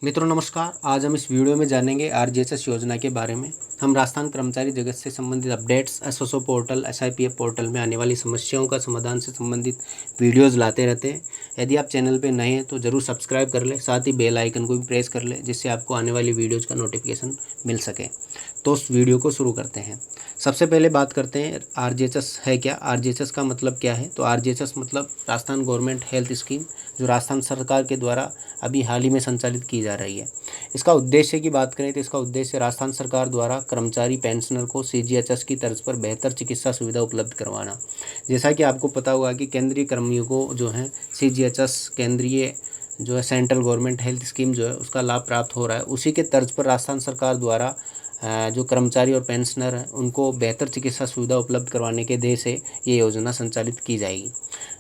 मित्रों नमस्कार। आज हम इस वीडियो में जानेंगे आरजीएचएस योजना के बारे में। हम राजस्थान कर्मचारी जगत से संबंधित updates, SSO portal, SIPF portal में आने वाली समस्याओं का समाधान से संबंधित वीडियोस लाते रहते हैं। यदि आप चैनल पर नए हैं तो ज़रूर सब्सक्राइब कर लें, साथ ही बेल आइकन को भी प्रेस कर लें जिससे आपको आने वाली वीडियोज़ का नोटिफिकेशन मिल सके। तो उस वीडियो को शुरू करते हैं। सबसे पहले बात करते हैं आरजीएचएस है क्या। आरजीएचएस का मतलब क्या है? तो आरजीएचएस मतलब राजस्थान गवर्नमेंट हेल्थ स्कीम, जो राजस्थान सरकार के द्वारा अभी हाल ही में संचालित की जा रही है। इसका उद्देश्य की बात करें तो इसका उद्देश्य राजस्थान सरकार द्वारा कर्मचारी पेंशनर को सीजीएचएस की तर्ज पर बेहतर चिकित्सा सुविधा उपलब्ध करवाना। जैसा कि आपको पता होगा कि केंद्रीय कर्मियों को जो है सीजीएचएस, केंद्रीय जो है सेंट्रल गवर्नमेंट हेल्थ स्कीम जो है उसका लाभ प्राप्त हो रहा है। उसी के तर्ज पर राजस्थान सरकार द्वारा जो कर्मचारी और पेंशनर हैं उनको बेहतर चिकित्सा सुविधा उपलब्ध करवाने के ध्येय से ये योजना संचालित की जाएगी।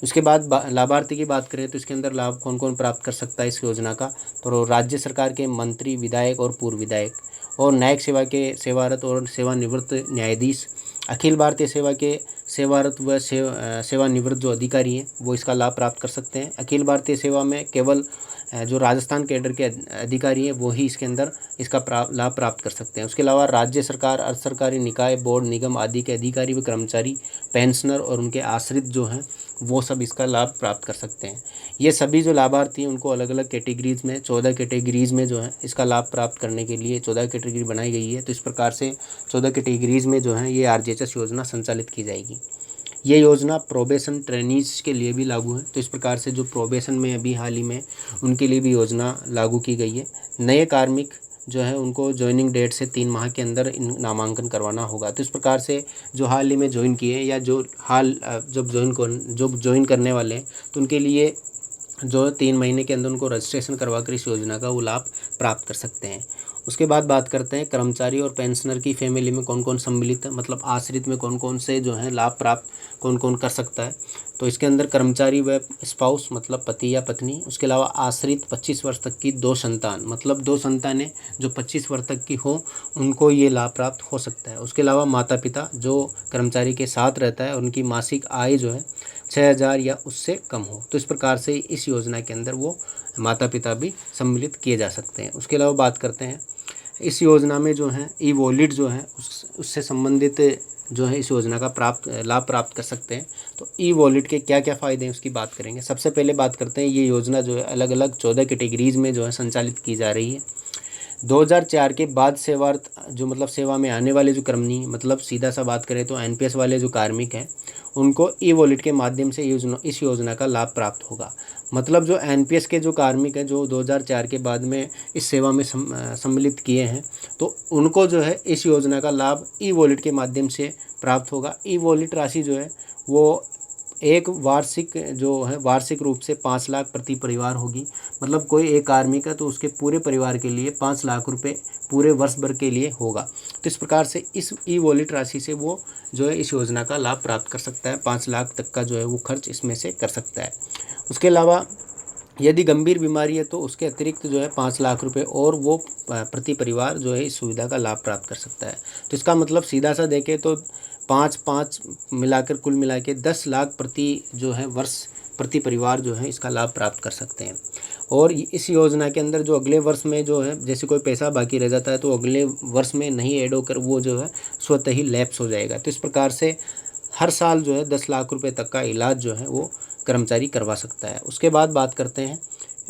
उसके बाद लाभार्थी की बात करें तो इसके अंदर लाभ कौन कौन प्राप्त कर सकता है इस योजना का। तो राज्य सरकार के मंत्री, विधायक और पूर्व विधायक, और न्यायिक सेवा के सेवारत और सेवानिवृत्त न्यायाधीश, अखिल भारतीय सेवा के सेवारत व सेवानिवृत्त जो अधिकारी हैं वो इसका लाभ प्राप्त कर सकते हैं। अखिल भारतीय सेवा में केवल जो राजस्थान कैडर के अधिकारी हैं वो ही इसके अंदर इसका लाभ प्राप्त कर सकते हैं। उसके अलावा राज्य सरकार, अर्ध सरकारी निकाय, बोर्ड, निगम आदि के अधिकारी व कर्मचारी, पेंशनर और उनके आश्रित जो हैं वो सब इसका लाभ प्राप्त कर सकते हैं। ये सभी जो लाभार्थी हैं उनको अलग अलग कैटेगरीज़ में, 14 कैटेगरीज़ में जो है इसका लाभ प्राप्त करने के लिए 14 कैटेगरी बनाई गई है। तो इस प्रकार से 14 कैटेगरीज़ में जो है ये आरजीएचएस योजना संचालित की जाएगी। ये योजना प्रोबेशन ट्रेनीज के लिए भी लागू है। तो इस प्रकार से जो प्रोबेशन में अभी हाल ही में उनके लिए भी योजना लागू की गई है। नए कार्मिक जो है उनको ज्वाइनिंग डेट से 3 माह के अंदर नामांकन करवाना होगा। तो इस प्रकार से जो हाल ही में ज्वाइन किए या जो जब ज्वाइन करने वाले हैं तो उनके लिए जो 3 महीने के अंदर उनको रजिस्ट्रेशन करवा कर इस योजना का वो लाभ प्राप्त कर सकते हैं। उसके बाद बात करते हैं कर्मचारी और पेंशनर की फैमिली में कौन कौन सम्मिलित है, मतलब आश्रित में कौन कौन से जो है लाभ प्राप्त कौन कौन कर सकता है। तो इसके अंदर कर्मचारी व स्पाउस मतलब पति या पत्नी, उसके अलावा आश्रित 25 वर्ष तक की 2 संतान, मतलब 2 संतानें जो 25 वर्ष तक की हो उनको ये लाभ प्राप्त हो सकता है। उसके अलावा माता पिता जो कर्मचारी के साथ रहता है, उनकी मासिक आय जो है 6,000 या उससे कम हो। तो इस प्रकार से इस योजना के अंदर वो माता पिता भी सम्मिलित किए जा सकते हैं। उसके अलावा बात करते हैं इस योजना में जो है ई वॉलेट जो है उससे संबंधित जो है इस योजना का लाभ प्राप्त कर सकते हैं। तो ई वॉलेट के क्या क्या फ़ायदे हैं उसकी बात करेंगे। सबसे पहले बात करते हैं ये योजना जो है अलग अलग 14 कैटेगरीज़ में जो है संचालित की जा रही है। 2004 के बाद सेवारत जो मतलब सेवा में आने वाले जो कर्मी, मतलब सीधा सा बात करें तो एनपीएस वाले जो कार्मिक हैं उनको ई वॉलेट के माध्यम से इस योजना का लाभ प्राप्त होगा। मतलब जो एनपीएस के जो कार्मिक हैं जो 2004 के बाद में इस सेवा में सम्मिलित किए हैं तो उनको जो है इस योजना का लाभ ई वॉलेट के माध्यम से प्राप्त होगा। ई वॉलेट राशि जो है वो एक वार्षिक रूप से 5 लाख प्रति परिवार होगी। मतलब कोई एक कार्मिक है तो उसके पूरे परिवार के लिए 5 लाख रुपए पूरे वर्ष भर के लिए होगा। तो इस प्रकार से इस ई वॉलेट राशि से वो जो है इस योजना का लाभ प्राप्त कर सकता है। 5 लाख तक का जो है वो खर्च इसमें से कर सकता है। उसके अलावा यदि गंभीर बीमारी है तो उसके अतिरिक्त जो है 5 लाख रुपए और वो प्रति परिवार जो है इस सुविधा का लाभ प्राप्त कर सकता है। तो इसका मतलब सीधा सा देखें तो 5-5 मिलाकर कुल मिला के 10 लाख प्रति जो है वर्ष प्रति परिवार जो है इसका लाभ प्राप्त कर सकते हैं। और इस योजना के अंदर जो अगले वर्ष में जो है जैसे कोई पैसा बाकी रह जाता है तो अगले वर्ष में नहीं ऐड होकर वो जो है स्वतः ही लैप्स हो जाएगा। तो इस प्रकार से हर साल जो है 10 लाख रुपए तक का इलाज जो है वो कर्मचारी करवा सकता है। उसके बाद बात करते हैं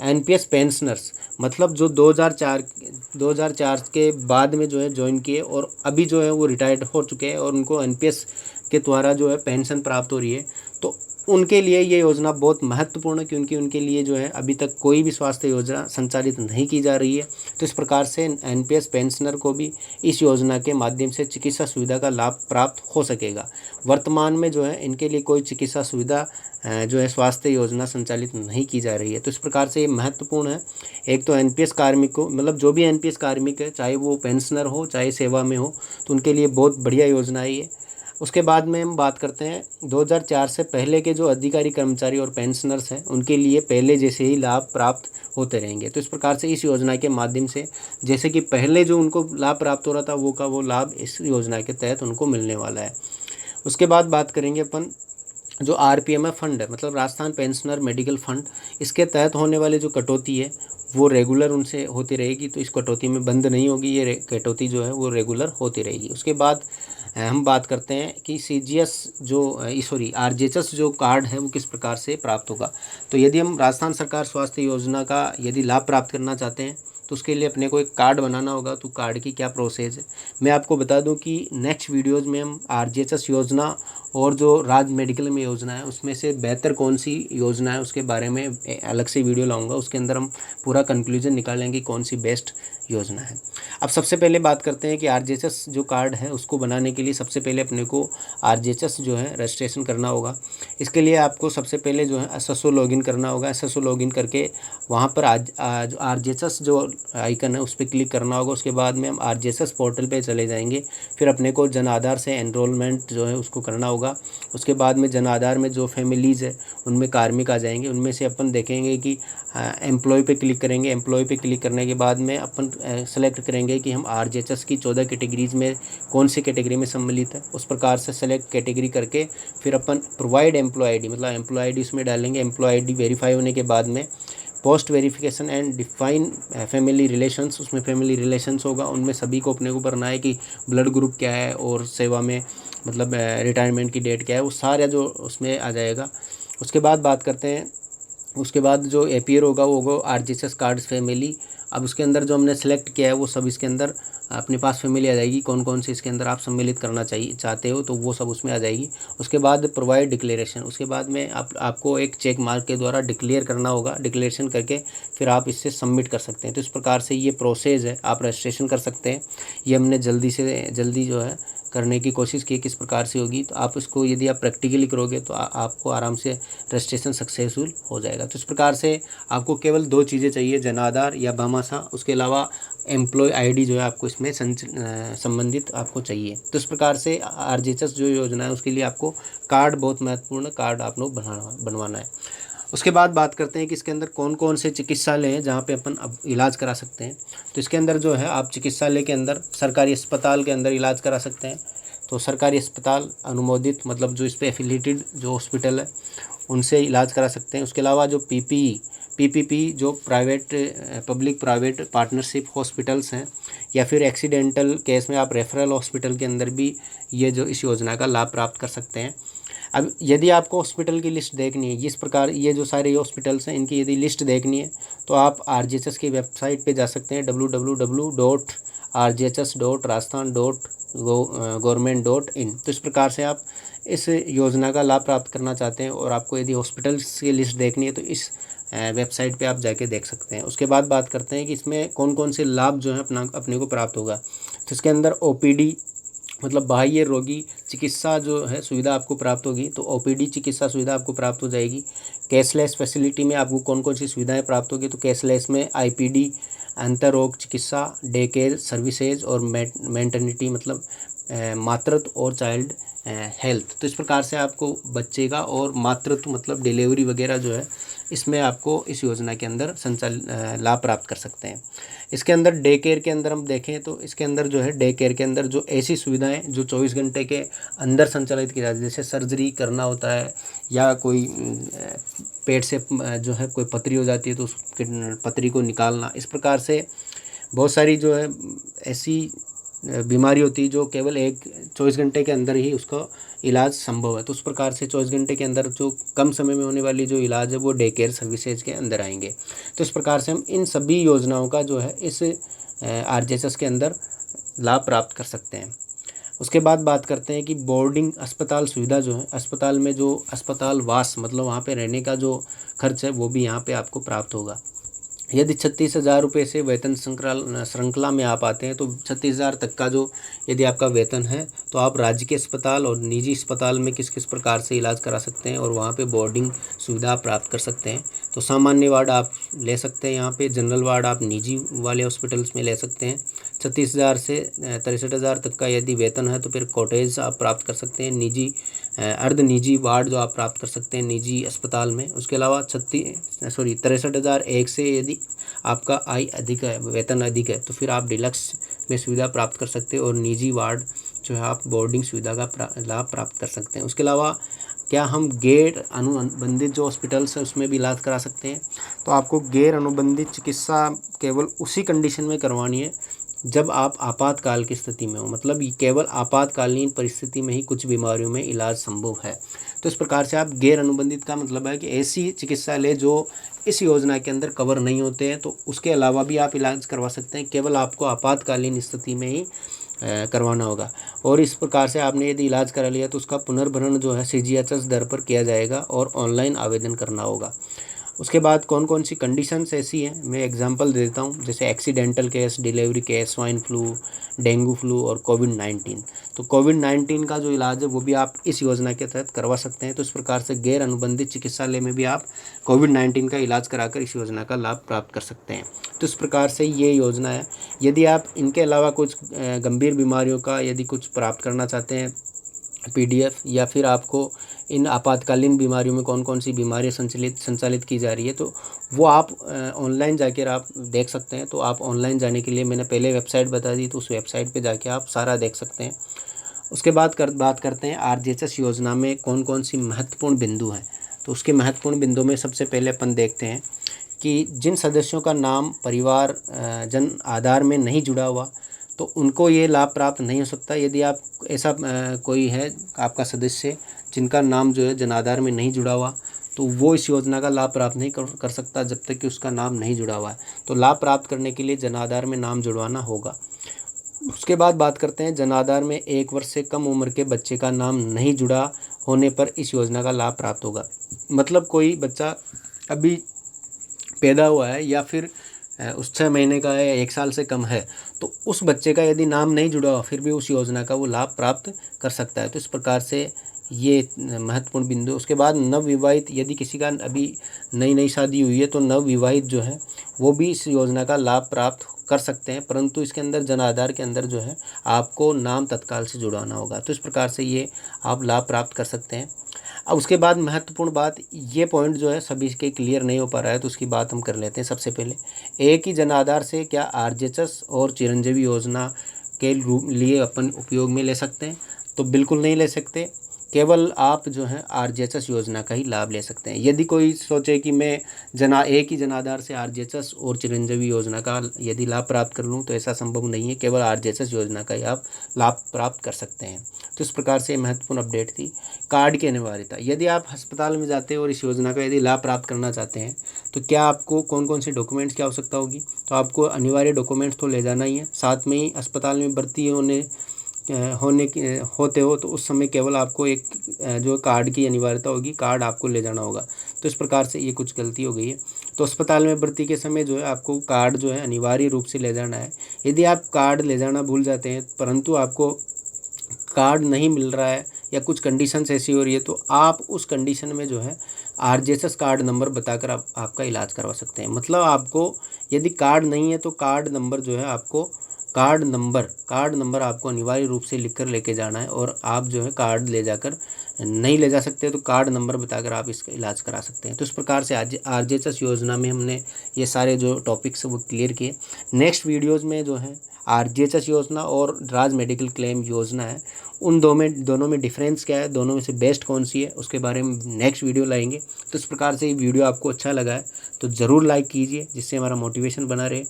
एनपीएस पेंशनर्स, मतलब जो 2004 के बाद में जो है ज्वाइन किए और अभी जो है वो रिटायर्ड हो चुके हैं और उनको एनपीएस के द्वारा जो है पेंशन प्राप्त हो रही है। तो उनके लिए ये योजना बहुत महत्वपूर्ण है क्योंकि उनके लिए जो है अभी तक कोई भी स्वास्थ्य योजना संचालित नहीं की जा रही है। तो इस प्रकार से एनपीएस पेंशनर को भी इस योजना के माध्यम से चिकित्सा सुविधा का लाभ प्राप्त हो सकेगा। वर्तमान में जो है इनके लिए कोई चिकित्सा सुविधा जो है स्वास्थ्य योजना संचालित नहीं की जा रही है। तो इस प्रकार से ये महत्वपूर्ण है। एक तो एनपीएस कार्मिक को, मतलब जो भी एनपीएस कार्मिक है चाहे वो पेंशनर हो चाहे सेवा में हो, तो उनके लिए बहुत बढ़िया योजना है ये। उसके बाद में हम बात करते हैं 2004 से पहले के जो अधिकारी, कर्मचारी और पेंशनर्स हैं उनके लिए पहले जैसे ही लाभ प्राप्त होते रहेंगे। तो इस प्रकार से इस योजना के माध्यम से जैसे कि पहले जो उनको लाभ प्राप्त हो रहा था वो लाभ इस योजना के तहत उनको मिलने वाला है। उसके बाद बात करेंगे अपन जो आरपीएमएफ फंड है, मतलब राजस्थान पेंशनर मेडिकल फंड, इसके तहत होने वाली जो कटौती है वो रेगुलर उनसे होती रहेगी, तो इस कटौती में बंद नहीं होगी, ये कटौती जो है वो रेगुलर होती रहेगी। उसके बाद हम बात करते हैं कि CGS जो सॉरी RGHS जो कार्ड है वो किस प्रकार से प्राप्त होगा। तो यदि हम राजस्थान सरकार स्वास्थ्य योजना का यदि लाभ प्राप्त करना चाहते हैं तो उसके लिए अपने को एक कार्ड बनाना होगा। तो कार्ड की क्या प्रोसेस है, मैं आपको बता दूं कि नेक्स्ट वीडियोज़ में हम RGHS योजना और जो राज्य मेडिकल में योजना है उसमें से बेहतर कौन सी योजना है उसके बारे में अलग से वीडियो लाऊंगा। उसके अंदर हम पूरा कंक्लूजन निकालेंगे कौन सी बेस्ट योजना है। अब सबसे पहले बात करते हैं कि RGHS जो कार्ड है उसको बनाने के लिए सबसे पहले अपने को RGHS जो है रजिस्ट्रेशन करना होगा। इसके लिए आपको सबसे पहले जो है SSO लॉगिन करना होगा। SSO लॉगिन करके वहाँ पर जो RGHS जो आइकन है उस पर क्लिक करना होगा। उसके बाद में हम RGHS पोर्टल पे चले जाएंगे। फिर अपने को जन आधार से एनरोलमेंट जो है उसको करना होगा। उसके बाद में जन आधार में जो फैमिलीज़ है उनमें कार्मिक आ जाएंगे। उनमें से अपन देखेंगे कि एम्प्लॉय पे क्लिक करेंगे। एम्प्लॉय पे क्लिक करने के बाद में अपन सेलेक्ट करेंगे कि हम RGHS की 14 कैटेगरीज़ में कौन सी कैटेगरी में सम्मिलित है। उस प्रकार से सेलेक्ट कैटेगरी करके फिर अपन प्रोवाइड एम्प्लॉय ID मतलब एम्प्लॉय ID उसमें डालेंगे। एम्प्लॉय ID वेरीफाई होने के बाद में post verification and define family relations, उसमें फैमिली रिलेशंस होगा। उनमें सभी को अपने को भरना है कि ब्लड ग्रुप क्या है और सेवा में मतलब रिटायरमेंट की डेट क्या है, वो सारा जो उसमें आ जाएगा। उसके बाद बात करते हैं, उसके बाद जो अपीयर होगा वो होगा RGHS कार्ड्स फैमिली। अब उसके अंदर जो हमने सेलेक्ट किया है वो सब इसके अंदर अपने पास फैमिली आ जाएगी। कौन कौन से इसके अंदर आप सम्मिलित करना चाहते हो तो वो सब उसमें आ जाएगी। उसके बाद प्रोवाइड डिक्लेरेशन, उसके बाद में आपको एक चेक मार्क के द्वारा डिक्लेयर करना होगा। डिक्लेरेशन करके फिर आप इससे सबमिट कर सकते हैं। तो इस प्रकार से ये प्रोसेस है, आप रजिस्ट्रेशन कर सकते हैं। ये हमने जल्दी से जल्दी जो है करने की कोशिश की किस प्रकार से होगी। तो आप इसको यदि आप प्रैक्टिकली करोगे तो आपको आराम से रजिस्ट्रेशन सक्सेसफुल हो जाएगा। तो इस प्रकार से आपको केवल 2 चीज़ें चाहिए, जन आधार या भामाशाह। उसके अलावा एम्प्लॉय ID जो है आपको इसमें संबंधित आपको चाहिए। तो इस प्रकार से RGHS जो योजना है उसके लिए आपको कार्ड, बहुत महत्वपूर्ण कार्ड आप लोग बनवाना है। उसके बाद बात करते हैं कि इसके अंदर कौन कौन से चिकित्सालय हैं जहाँ पे अपन अब इलाज करा सकते हैं। तो इसके अंदर जो है आप चिकित्सालय के अंदर सरकारी अस्पताल के अंदर इलाज करा सकते हैं। तो सरकारी अस्पताल अनुमोदित मतलब जो इस पर एफिलेटेड जो हॉस्पिटल है उनसे इलाज करा सकते हैं। उसके अलावा जो PPP जो private public private partnership hospitals हैं, या फिर एक्सीडेंटल केस में आप रेफरल हॉस्पिटल के अंदर भी ये जो इस योजना का लाभ प्राप्त कर सकते हैं। अब यदि आपको हॉस्पिटल की लिस्ट देखनी है, इस प्रकार ये जो सारे हॉस्पिटल्स हैं इनकी यदि लिस्ट देखनी है तो आप RGHS की वेबसाइट पे जा सकते हैं www.rghs.rajasthan.government.in। तो इस प्रकार से आप इस योजना का लाभ प्राप्त करना चाहते हैं और आपको यदि हॉस्पिटल्स की लिस्ट देखनी है तो इस वेबसाइट पे आप जाके देख सकते हैं। उसके बाद बात करते हैं कि इसमें कौन कौन से लाभ जो है अपने को प्राप्त होगा। तो इसके अंदर OPD मतलब बाह्य रोगी चिकित्सा जो है सुविधा आपको प्राप्त होगी। तो OPD चिकित्सा सुविधा आपको प्राप्त हो जाएगी। कैशलेस फैसिलिटी में आपको कौन कौन सी सुविधाएं प्राप्त होगी, तो कैशलेस में IPD अंतर रोग चिकित्सा, डे केयर सर्विसेज और मैटरनिटी मतलब मातृत्व और चाइल्ड हेल्थ। तो इस प्रकार से आपको बच्चे का और मातृत्व मतलब डिलीवरी वगैरह जो है इसमें आपको इस योजना के अंदर लाभ प्राप्त कर सकते हैं। इसके अंदर डे केयर के अंदर हम देखें तो इसके अंदर जो है डे केयर के अंदर जो ऐसी सुविधाएं जो 24 घंटे के अंदर संचालित की जाती है, जैसे सर्जरी करना होता है या कोई पेट से जो है कोई पथरी हो जाती है तो उस पथरी को निकालना, इस प्रकार से बहुत सारी जो है ऐसी बीमारी होती है जो केवल 24 घंटे के अंदर ही उसका इलाज संभव है। तो उस प्रकार से 24 घंटे के अंदर जो कम समय में होने वाली जो इलाज है वो डे केयर सर्विसेज के अंदर आएंगे। तो इस प्रकार से हम इन सभी योजनाओं का जो है इस RGHS के अंदर लाभ प्राप्त कर सकते हैं। उसके बाद बात करते हैं कि बोर्डिंग अस्पताल सुविधा जो है, अस्पताल में जो अस्पताल वास मतलब वहाँ पे रहने का जो खर्च है वो भी यहाँ पे आपको प्राप्त होगा। यदि 36,000 रुपये से वेतन श्रृंखला में आप आते हैं तो 36,000 तक का जो यदि आपका वेतन है तो आप राज्य के अस्पताल और निजी अस्पताल में किस किस प्रकार से इलाज करा सकते हैं और वहाँ पे बोर्डिंग सुविधा प्राप्त कर सकते हैं। तो सामान्य वार्ड आप ले सकते हैं, यहाँ पे जनरल वार्ड आप निजी वाले हॉस्पिटल्स में ले सकते हैं। 36,000 से 63,000 तक का यदि वेतन है तो फिर कॉटेज आप प्राप्त कर सकते हैं, निजी अर्ध निजी वार्ड जो आप प्राप्त कर सकते हैं निजी अस्पताल में। उसके अलावा 63,001 से यदि आपका आय अधिक है, वेतन अधिक है, तो फिर आप डिलक्स में सुविधा प्राप्त कर सकते हैं और निजी वार्ड जो है आप बोर्डिंग सुविधा का लाभ प्राप्त कर सकते हैं। उसके अलावा क्या हम गैर अनुबंधित जो हॉस्पिटल्स हैं उसमें भी इलाज करा सकते हैं? तो आपको गैर अनुबंधित चिकित्सा केवल उसी कंडीशन में करवानी है जब आप आपातकाल की स्थिति में हो, मतलब ये केवल आपातकालीन परिस्थिति में ही कुछ बीमारियों में इलाज संभव है। तो इस प्रकार से आप गैर अनुबंधित का मतलब है कि ऐसी चिकित्सालय जो इस योजना के अंदर कवर नहीं होते हैं, तो उसके अलावा भी आप इलाज करवा सकते हैं, केवल आपको आपातकालीन स्थिति में ही करवाना होगा। और इस प्रकार से आपने यदि इलाज करा लिया तो उसका पुनर्भरण जो है CGHS दर पर किया जाएगा और ऑनलाइन आवेदन करना होगा। उसके बाद कौन कौन सी कंडीशंस ऐसी हैं, मैं एग्जांपल देता हूँ, जैसे accidental case, delivery case, swine flu, dengue flu और कोविड-19। तो कोविड-19 का जो इलाज है वो भी आप इस योजना के तहत करवा सकते हैं। तो इस प्रकार से गैर अनुबंधित चिकित्सालय में भी आप कोविड-19 का इलाज कराकर इस योजना का लाभ प्राप्त कर सकते हैं। तो इस प्रकार से ये योजना है। यदि आप इनके अलावा कुछ गंभीर बीमारियों का यदि कुछ प्राप्त करना चाहते हैं PDF, या फिर आपको इन आपातकालीन बीमारियों में कौन कौन सी बीमारियां संचालित की जा रही है, तो वो आप ऑनलाइन जाकर आप देख सकते हैं। तो आप ऑनलाइन जाने के लिए मैंने पहले वेबसाइट बता दी, तो उस वेबसाइट पे जाके आप सारा देख सकते हैं। उसके बाद बात करते हैं RGHS योजना में कौन कौन सी महत्वपूर्ण बिंदु हैं। तो उसके महत्वपूर्ण बिंदु में सबसे पहले अपन देखते हैं कि जिन सदस्यों का नाम परिवार जन आधार में नहीं जुड़ा हुआ, तो उनको ये लाभ प्राप्त नहीं हो सकता। यदि आप ऐसा कोई है आपका सदस्य जिनका नाम जो है जनाधार में नहीं जुड़ा हुआ, तो वो इस योजना का लाभ प्राप्त नहीं कर सकता जब तक कि उसका नाम नहीं जुड़ा हुआ है। तो लाभ प्राप्त करने के लिए जनाधार में नाम जुड़वाना होगा। उसके बाद बात करते हैं जनाधार में 1 वर्ष से कम उम्र के बच्चे का नाम नहीं जुड़ा होने पर इस योजना का लाभ प्राप्त होगा। मतलब कोई बच्चा अभी पैदा हुआ है या फिर उस 6 महीने का है या 1 साल से कम है, तो उस बच्चे का यदि नाम नहीं जुड़ा हुआ फिर भी उस योजना का वो लाभ प्राप्त कर सकता है। तो इस प्रकार से ये महत्वपूर्ण बिंदु। उसके बाद नवविवाहित, यदि किसी का अभी नई शादी हुई है तो नवविवाहित जो है वो भी इस योजना का लाभ प्राप्त कर सकते हैं, परंतु इसके अंदर जन आधार के अंदर जो है आपको नाम तत्काल से जुड़वाना होगा। तो इस प्रकार से ये आप लाभ प्राप्त कर सकते हैं। अब उसके बाद महत्वपूर्ण बात, ये पॉइंट जो है सभी के क्लियर नहीं हो पा रहा है, तो उसकी बात हम कर लेते हैं। सबसे पहले, एक ही जन आधार से क्या RGHS और चिरंजीवी योजना के लिए अपन उपयोग में ले सकते हैं? तो बिल्कुल नहीं ले सकते। केवल आप जो है RGHS योजना का ही लाभ ले सकते हैं। यदि कोई सोचे कि मैं एक ही जनाधार से RGHS और चिरंजीवी योजना का यदि लाभ प्राप्त कर लूँ, तो ऐसा संभव नहीं है। केवल RGHS योजना का ही आप लाभ प्राप्त कर सकते हैं। तो इस प्रकार से महत्वपूर्ण अपडेट थी। कार्ड की अनिवार्यता, यदि आप अस्पताल में जाते हैं और इस योजना का यदि लाभ प्राप्त करना चाहते हैं, तो क्या आपको कौन कौन से डॉक्यूमेंट्स की आवश्यकता होगी? तो आपको अनिवार्य डॉक्यूमेंट्स तो ले जाना ही है। साथ में ही अस्पताल में भर्ती होते हो तो उस समय केवल आपको एक जो कार्ड की अनिवार्यता होगी, कार्ड आपको ले जाना होगा। तो इस प्रकार से ये कुछ गलती हो गई है। तो अस्पताल में भर्ती के समय जो है आपको कार्ड जो है अनिवार्य रूप से ले जाना है। यदि आप कार्ड ले जाना भूल जाते हैं परंतु आपको कार्ड नहीं मिल रहा है या कुछ कंडीशंस ऐसी हो रही है, तो आप उस कंडीशन में जो है RGHS कार्ड नंबर बताकर आप आपका इलाज करवा सकते हैं। मतलब आपको यदि कार्ड नहीं है तो कार्ड नंबर जो है आपको कार्ड नंबर आपको अनिवार्य रूप से लिख कर लेके जाना है। और आप जो है कार्ड ले जाकर नहीं ले जा सकते तो कार्ड नंबर बताकर आप इसका इलाज करा सकते हैं। तो इस प्रकार से आज RGHS योजना में हमने ये सारे जो टॉपिक्स वो क्लियर किए। नेक्स्ट वीडियोज़ में जो है RGHS योजना और राज मेडिकल क्लेम योजना है, उन दोनों में डिफरेंस क्या है, दोनों में से बेस्ट कौन सी है, उसके बारे में नेक्स्ट वीडियो लाएंगे। तो इस प्रकार से ये वीडियो आपको अच्छा लगा है तो ज़रूर लाइक कीजिए, जिससे हमारा मोटिवेशन बना रहे।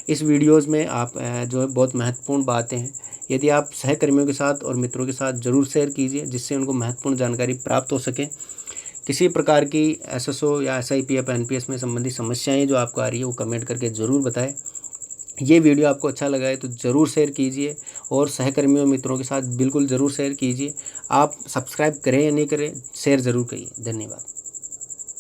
इस वीडियोज़ में आप जो है बहुत महत्वपूर्ण बातें हैं, यदि आप सहकर्मियों के साथ और मित्रों के साथ ज़रूर शेयर कीजिए, जिससे उनको महत्वपूर्ण जानकारी प्राप्त हो सके। किसी प्रकार की SSO या SIPF NPS में संबंधित समस्याएं जो आपको आ रही है वो कमेंट करके ज़रूर बताएं। ये वीडियो आपको अच्छा लगा है तो ज़रूर शेयर कीजिए और सहकर्मियों मित्रों के साथ बिल्कुल ज़रूर शेयर कीजिए। आप सब्सक्राइब करें या नहीं करें, शेयर ज़रूर करिए। धन्यवाद।